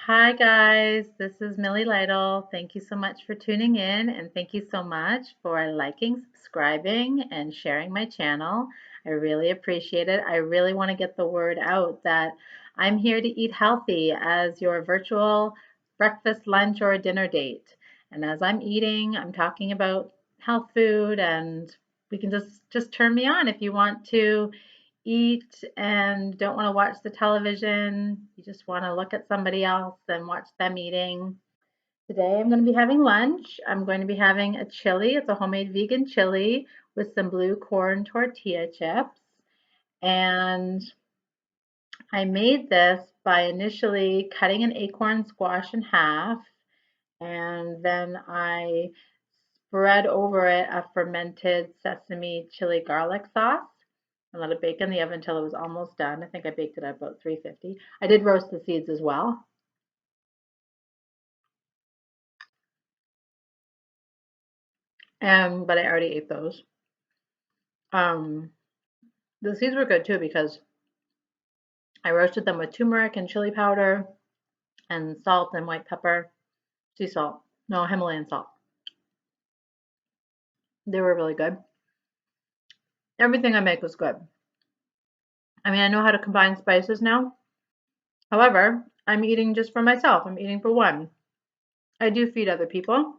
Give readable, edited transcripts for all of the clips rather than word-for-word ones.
Hi guys, this is Millie Lytle. Thank you so much for tuning in and thank you so much for liking, subscribing, and sharing my channel. I really appreciate it. I really want to get the word out that I'm here to eat healthy as your virtual breakfast, lunch, or dinner date. And as I'm eating, I'm talking about health food and we can just turn me on if you want to eat and don't want to watch the television, you just want to look at somebody else and watch them eating. Today I'm going to be having lunch. I'm going to be having a chili. It's a homemade vegan chili with some blue corn tortilla chips. And I made this by initially cutting an acorn squash in half and then I spread over it a fermented sesame chili garlic sauce and let it bake in the oven until it was almost done. I think I baked it at about 350. I did roast the seeds as well. But I already ate those. Um, the seeds were good too because I roasted them with turmeric and chili powder and salt and white pepper, sea salt, no, Himalayan salt. They were really good. Everything I make was good. I mean, I know how to combine spices now. However, I'm eating just for myself. I'm eating for one. I do feed other people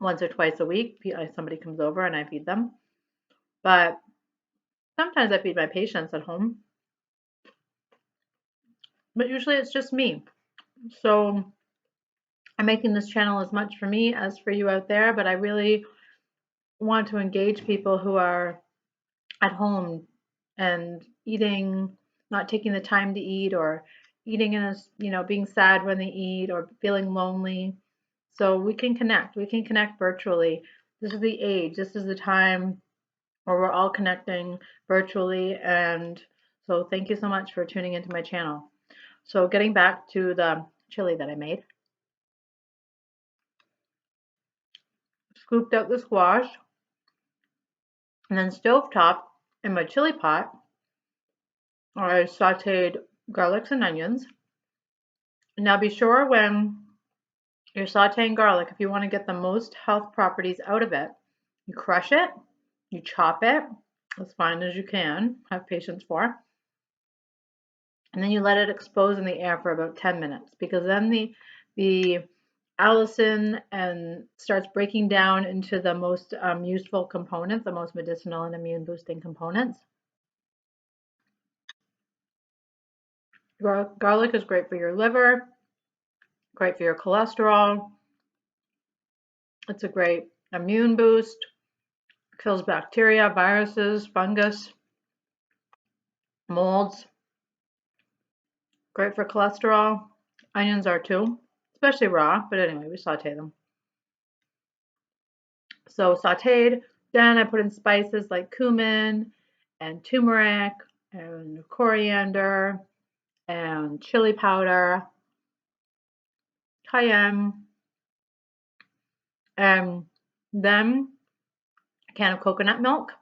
once or twice a week. Somebody comes over and I feed them. But sometimes I feed my patients at home. But usually it's just me. So I'm making this channel as much for me as for you out there, but I really want to engage people who are at home and eating, not taking the time to eat or eating in being sad when they eat or feeling lonely. So we can connect. We can connect virtually. This is the age. This is the time where we're all connecting virtually. And so thank you so much for tuning into my channel. So getting back to the chili that I made, scooped out the squash and then stovetop in my chili pot, I sauteed garlics and onions. Now be sure when you're sauteing garlic, if you want to get the most health properties out of it, you crush it, you chop it as fine as you can, have patience for, and then you let it expose in the air for about 10 minutes because then the allicin and starts breaking down into the most useful components, the most medicinal and immune boosting components. Garlic is great for your liver, great for your cholesterol. It's a great immune boost, kills bacteria, viruses, fungus, molds. Great for cholesterol. Onions are too, especially raw, but anyway, we saute them. So sauteed, then I put in spices like cumin and turmeric and coriander and chili powder, cayenne, and then a can of coconut milk,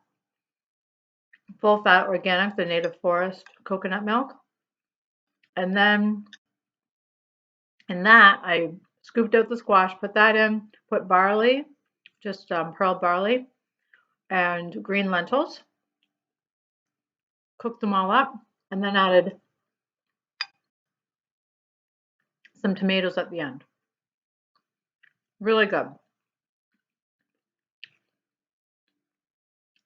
full fat organic, the native forest coconut milk. And then in that, I scooped out the squash, put that in, put barley, just pearl barley, and green lentils, cooked them all up, and then added some tomatoes at the end. Really good.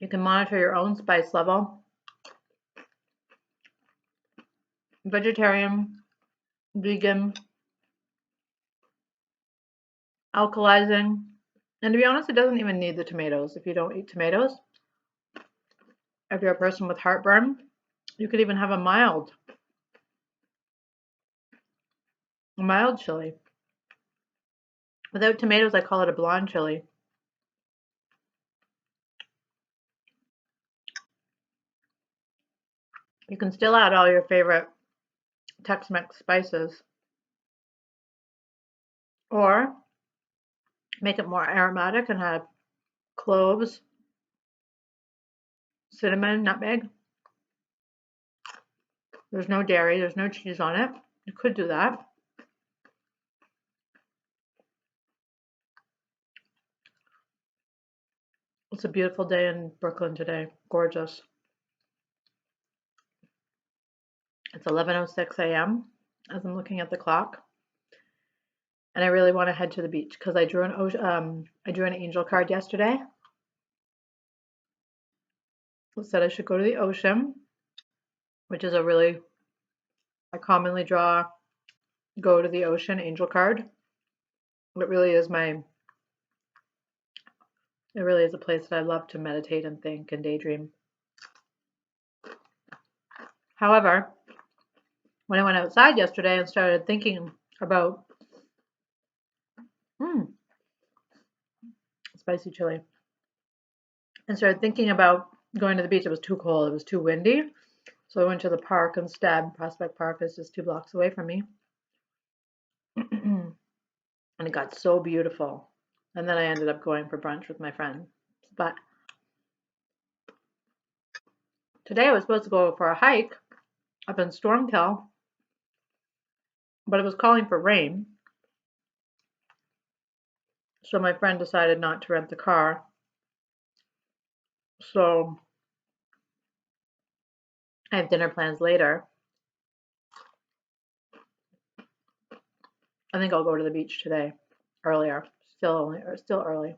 You can monitor your own spice level. Vegetarian, vegan, alkalizing. And to be honest, it doesn't even need the tomatoes if you don't eat tomatoes. If you're a person with heartburn, you could even have a mild chili. Without tomatoes, I call it a blonde chili. You can still add all your favorite Tex-Mex spices or make it more aromatic and have cloves, cinnamon, nutmeg. There's no dairy, there's no cheese on it. You could do that. It's a beautiful day in Brooklyn today. Gorgeous. It's 11:06 a.m. as I'm looking at the clock, and I really want to head to the beach because I drew an angel card yesterday. It said I should go to the ocean, which is I commonly draw go to the ocean angel card. It really is a place that I love to meditate and think and daydream. However, when I went outside yesterday and started thinking about spicy chili and started thinking about going to the beach, it was too cold. It was too windy. So I went to the park instead. Prospect Park is just 2 blocks away from me. And it got so beautiful. And then I ended up going for brunch with my friend. But today I was supposed to go for a hike up in Stormkill, but it was calling for rain. So my friend decided not to rent the car. So I have dinner plans later. I think I'll go to the beach today, earlier. Still early.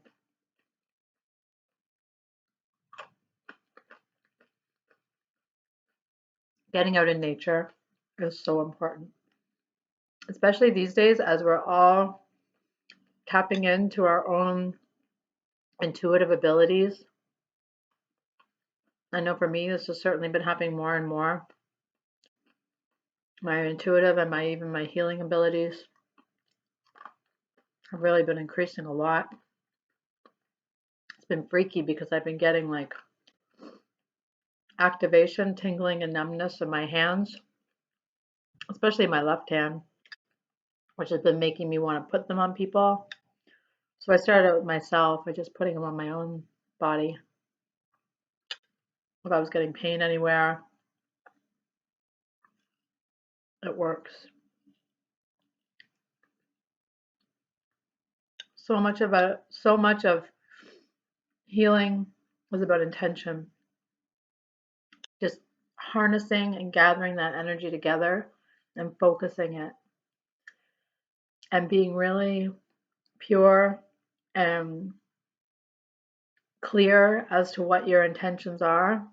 Getting out in nature is so important, especially these days as we're all tapping into our own intuitive abilities. I know for me, this has certainly been happening more and more. My intuitive and even my healing abilities have really been increasing a lot. It's been freaky because I've been getting like activation, tingling, and numbness in my hands, especially my left hand, which has been making me want to put them on people. So I started out with myself by just putting them on my own body. If I was getting pain anywhere, it works. So much of healing is about intention. Just harnessing and gathering that energy together and focusing it and being really pure and clear as to what your intentions are.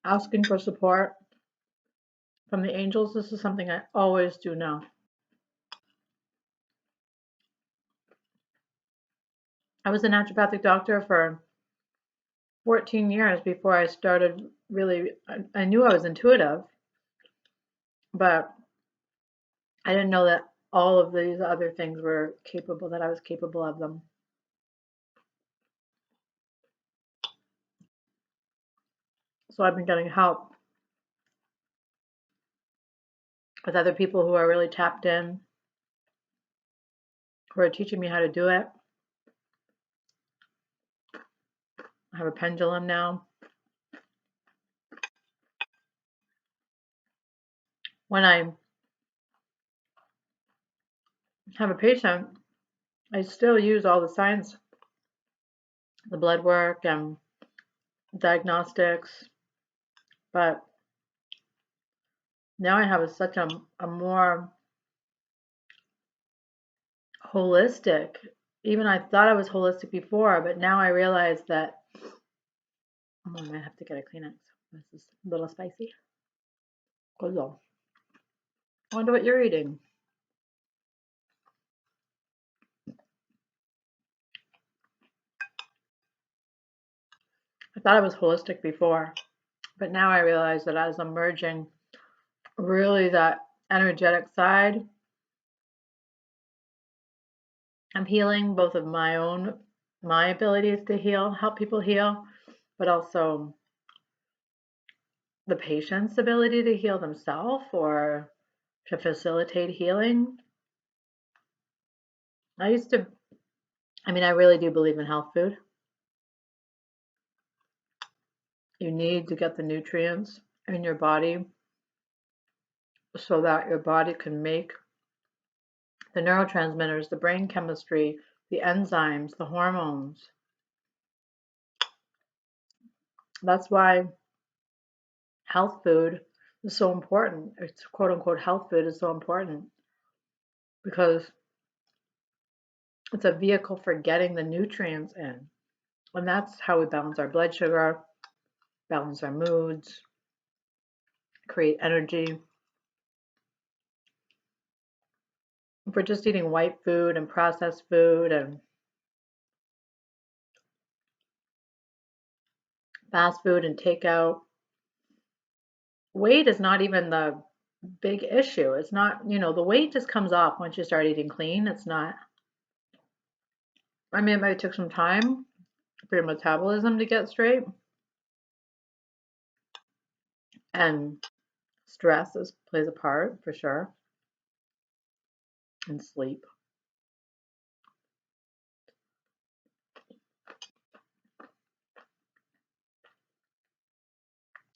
Asking for support from the angels. This is something I always do now. I was a naturopathic doctor for 14 years before I started really. I knew I was intuitive, but I didn't know that all of these other things were capable, that I was capable of them. So I've been getting help with other people who are really tapped in, who are teaching me how to do it. I have a pendulum now. When I have a patient, I still use all the science, the blood work and diagnostics, but now I have such a more holistic. Even I thought I was holistic before, but now I realize that I might have to get a Kleenex. This is a little spicy. Goes on. I wonder what you're eating. I thought I was holistic before, but now I realize that as I'm merging really that energetic side, I'm healing both of my abilities to heal, help people heal, but also the patient's ability to heal themselves or to facilitate healing. I really do believe in health food. You need to get the nutrients in your body so that your body can make the neurotransmitters, the brain chemistry, the enzymes, the hormones. That's why health food is so important. It's quote unquote health food is so important because it's a vehicle for getting the nutrients in. And that's how we balance our blood sugar, balance our moods, create energy. If we're just eating white food and processed food and fast food and takeout, weight is not even the big issue. It's not, the weight just comes off once you start eating clean. It's not, I mean, it might take some time for your metabolism to get straight. And stress plays a part for sure. And sleep.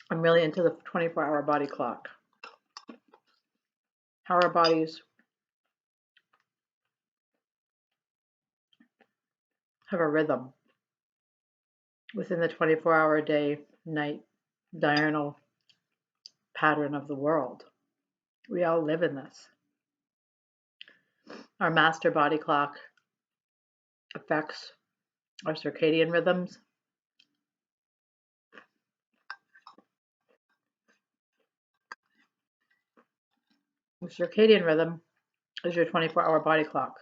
I'm really into the 24-hour body clock. How our bodies have a rhythm within the 24-hour day, night, diurnal pattern of the world. We all live in this. Our master body clock affects our circadian rhythms. The circadian rhythm is your 24-hour body clock.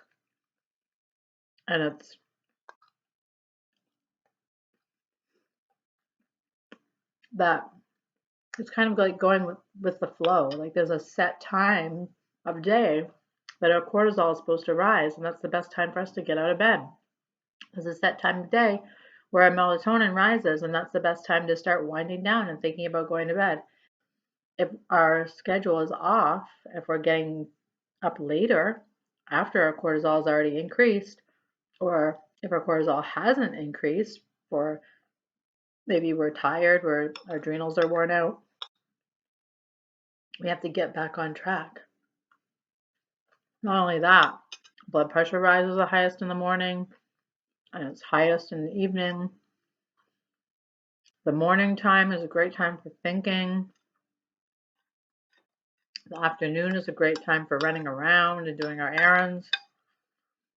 And it's kind of like going with the flow. Like there's a set time of day that our cortisol is supposed to rise, and that's the best time for us to get out of bed. There's a set time of day where our melatonin rises, and that's the best time to start winding down and thinking about going to bed. If our schedule is off, if we're getting up later after our cortisol is already increased, or if our cortisol hasn't increased, or maybe we're tired, our adrenals are worn out, we have to get back on track. Not only that, blood pressure rises the highest in the morning and it's highest in the evening. The morning time is a great time for thinking. The afternoon is a great time for running around and doing our errands.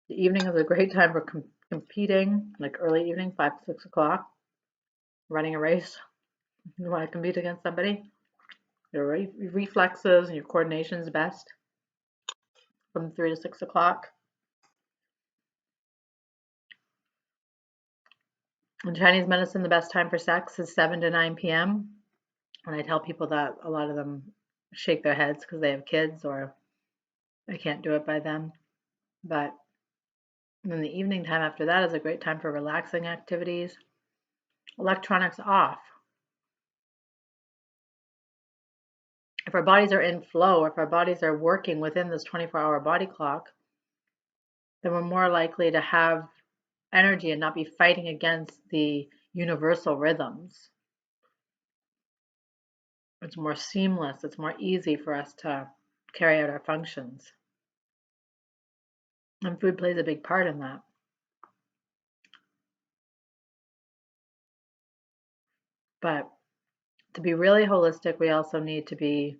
The evening is a great time for competing, like early evening, 5 to 6 o'clock, running a race. You want to compete against somebody. Your reflexes and your coordination is best from 3 to 6 o'clock. In Chinese medicine, the best time for sex is 7 to 9 p.m. And I tell people that, a lot of them shake their heads because they have kids or I can't do it by them. But then the evening time after that is a great time for relaxing activities. Electronics off. If our bodies are in flow, if our bodies are working within this 24-hour body clock, then we're more likely to have energy and not be fighting against the universal rhythms. It's more seamless, it's more easy for us to carry out our functions. And food plays a big part in that. But to be really holistic, we also need to be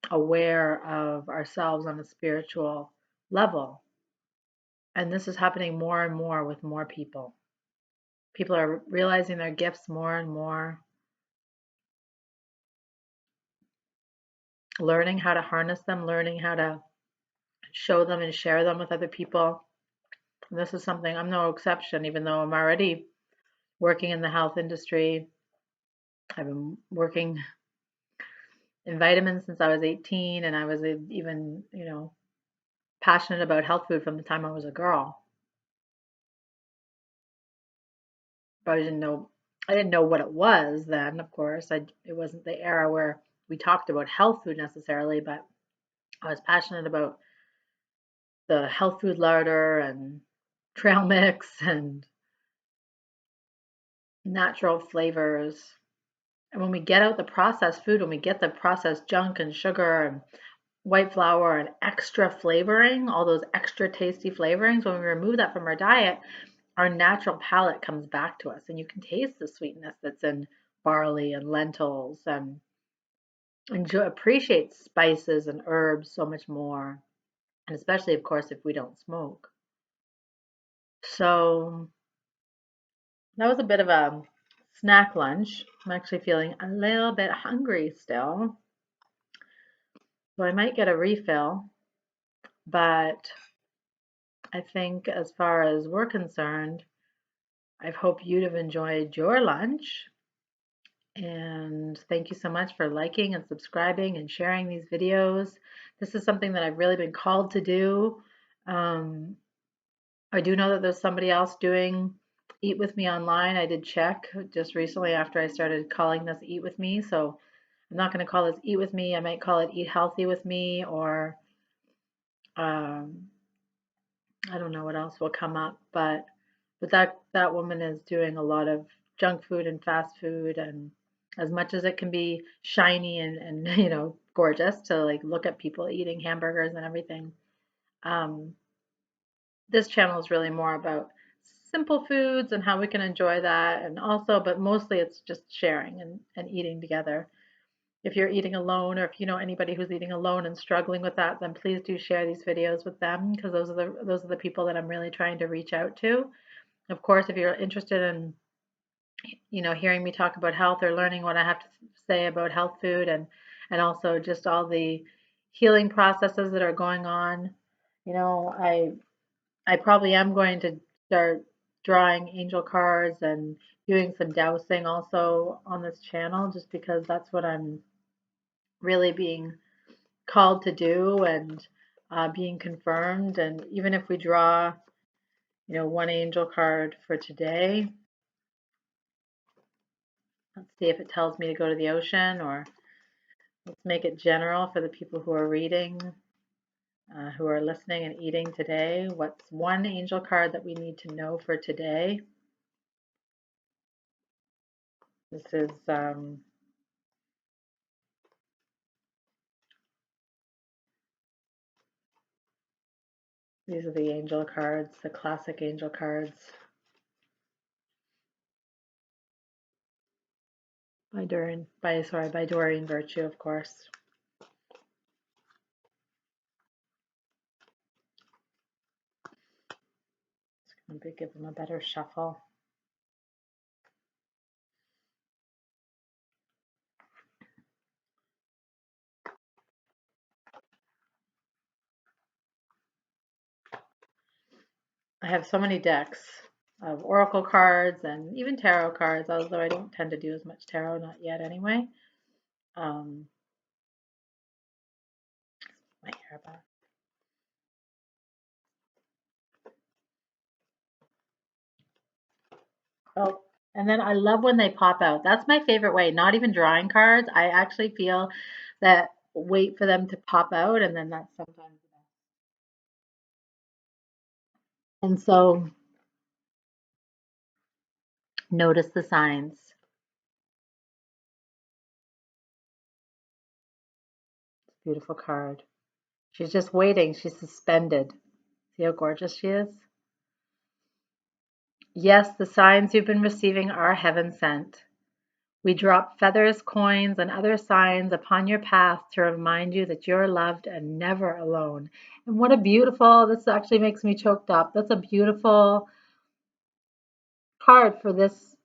aware of ourselves on a spiritual level. And this is happening more and more with more people. People are realizing their gifts more and more, learning how to harness them, learning how to show them and share them with other people. And this is something, I'm no exception, even though I'm already working in the health industry. I've been working in vitamins since I was 18, and I was even, passionate about health food from the time I was a girl. But I didn't know what it was then, of course. It wasn't the era where we talked about health food necessarily, but I was passionate about the health food larder and trail mix and natural flavors. And when we get out the processed food, when we get the processed junk and sugar and white flour and extra flavoring, all those extra tasty flavorings, when we remove that from our diet, our natural palate comes back to us, and you can taste the sweetness that's in barley and lentils, and appreciate spices and herbs so much more. And especially, of course, if we don't smoke. So that was a bit of a snack lunch. I'm actually feeling a little bit hungry still. So I might get a refill, but I think as far as we're concerned, I hope you'd have enjoyed your lunch. And thank you so much for liking and subscribing and sharing these videos. This is something that I've really been called to do. I do know that there's somebody else doing Eat With Me online. I did check just recently after I started calling this Eat With Me. So I'm not going to call this Eat With Me. I might call it Eat Healthy With Me, or um, I don't know what else will come up. But that woman is doing a lot of junk food and fast food, and as much as it can be shiny and gorgeous to like look at people eating hamburgers and everything. Um, this channel is really more about simple foods and how we can enjoy that, and also, but mostly it's just sharing and eating together. If you're eating alone, or if you know anybody who's eating alone and struggling with that, then please do share these videos with them, because those are the people that I'm really trying to reach out to. Of course, if you're interested in hearing me talk about health, or learning what I have to say about health food, and also just all the healing processes that are going on, I probably am going to start drawing angel cards and doing some dowsing also on this channel, just because that's what I'm really being called to do, and being confirmed. And even if we draw, one angel card for today, let's see if it tells me to go to the ocean, or let's make it general for the people who are reading, who are listening and eating today. What's one angel card that we need to know for today? This is these are the angel cards, the classic angel cards by Doreen Virtue, of course. It's going to give them a better shuffle. I have so many decks of oracle cards and even tarot cards, although I don't tend to do as much tarot, not yet anyway. My hair back. Oh, and then I love when they pop out. That's my favorite way. Not even drawing cards. I actually feel that wait for them to pop out, and then that's sometimes the best. And so notice the signs. Beautiful card. She's just waiting. She's suspended. See how gorgeous she is? Yes, the signs you've been receiving are heaven sent. We drop feathers, coins, and other signs upon your path to remind you that you're loved and never alone. And what a beautiful, this actually makes me choked up. That's a beautiful card for this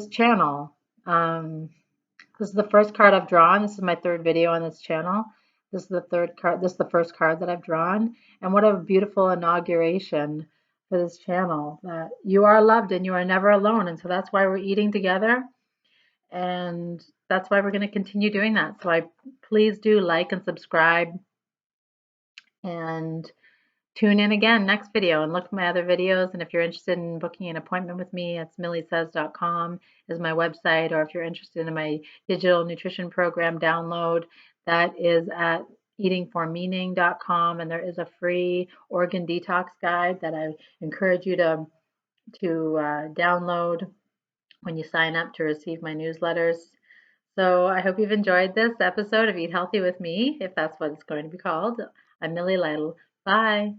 channel. This is the first card I've drawn. This is my third video on this channel. This is the third card. This is the first card that I've drawn. And what a beautiful inauguration for this channel, that you are loved and you are never alone. And so that's why we're eating together. And that's why we're going to continue doing that. So please do like and subscribe, and tune in again next video, and look at my other videos. And if you're interested in booking an appointment with me, it's milliesays.com is my website. Or if you're interested in my digital nutrition program download, that is at eatingformeaning.com. And there is a free organ detox guide that I encourage you to download when you sign up to receive my newsletters. So I hope you've enjoyed this episode of Eat Healthy with Me, if that's what it's going to be called. I'm Millie Lytle. Bye.